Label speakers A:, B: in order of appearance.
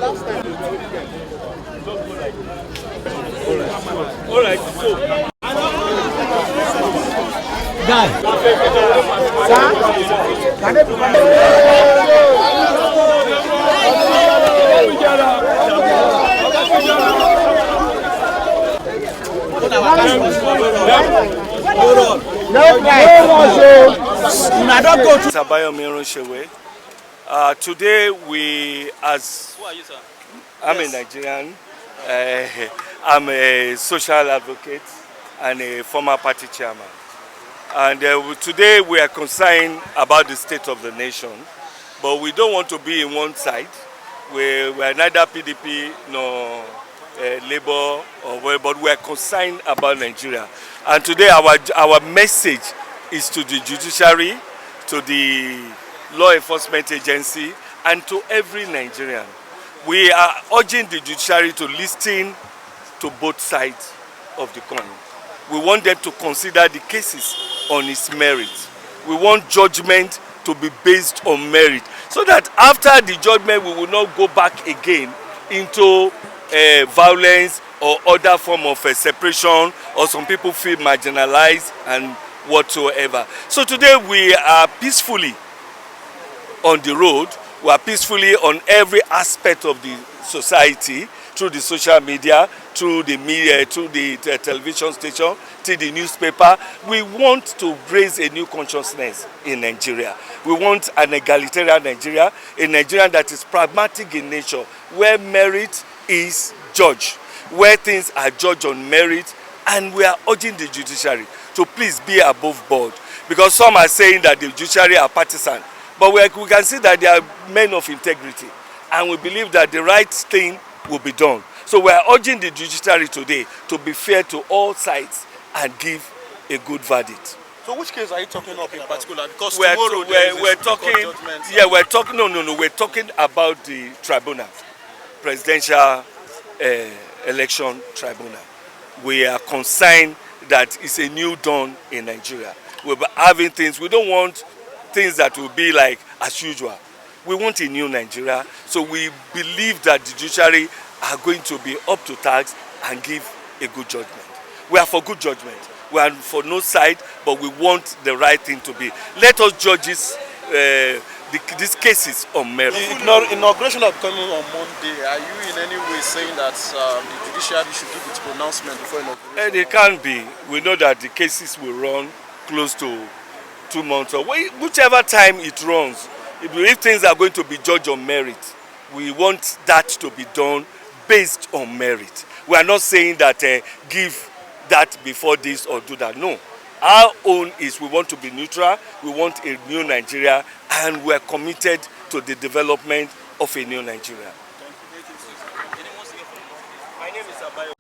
A: All right.
B: Guy.
A: Today who are you, sir? I'm a Nigerian. I'm a social advocate and a former party chairman. And today we are concerned about the state of the nation, but we don't want to be in one side. We are neither PDP nor Labour, but we are concerned about Nigeria. And today our message is to the judiciary, to the law enforcement agency, and to every Nigerian. We are urging the judiciary to listen to both sides of the coin. We want them to consider the cases on its merit. We want judgment to be based on merit, so that after the judgment we will not go back again into violence or other form of separation, or some people feel marginalized and whatsoever. So today we are peacefully on the road. We are peacefully on every aspect of the society, through the social media, through the media, through the television station, through the newspaper. We want to raise a new consciousness in Nigeria. We want an egalitarian Nigeria, a Nigeria that is pragmatic in nature, where merit is judged, where things are judged on merit, and we are urging the judiciary to please be above board, because some are saying that the judiciary are partisan, but we can see that they are men of integrity, and we believe that the right thing will be done. So we are urging the judiciary today to be fair to all sides and give a good verdict.
C: So which case are you talking of in particular? Because
A: we're
C: talking.
A: Yeah, we're talking. No. We're talking about the tribunal, presidential election tribunal. We are concerned that it's a new dawn in Nigeria. We're having things. We don't want things that will be like as usual. We want a new Nigeria. So we believe that the judiciary are going to be up to task and give a good judgment. We are for good judgment. We are for no side, but we want the right thing to be. Let us judge these cases on merit.
C: The inauguration of coming on Monday, are you in any way saying that the judiciary should give its pronouncement before inauguration?
A: It can't be. We know that the cases will run close to 2 months or whichever time it runs. If things are going to be judged on merit, we want that to be done based on merit. We are not saying that give that before this or do that. No. Our own is we want to be neutral, we want a new Nigeria, and we are committed to the development of a new Nigeria.
C: Thank you. My name is Avert.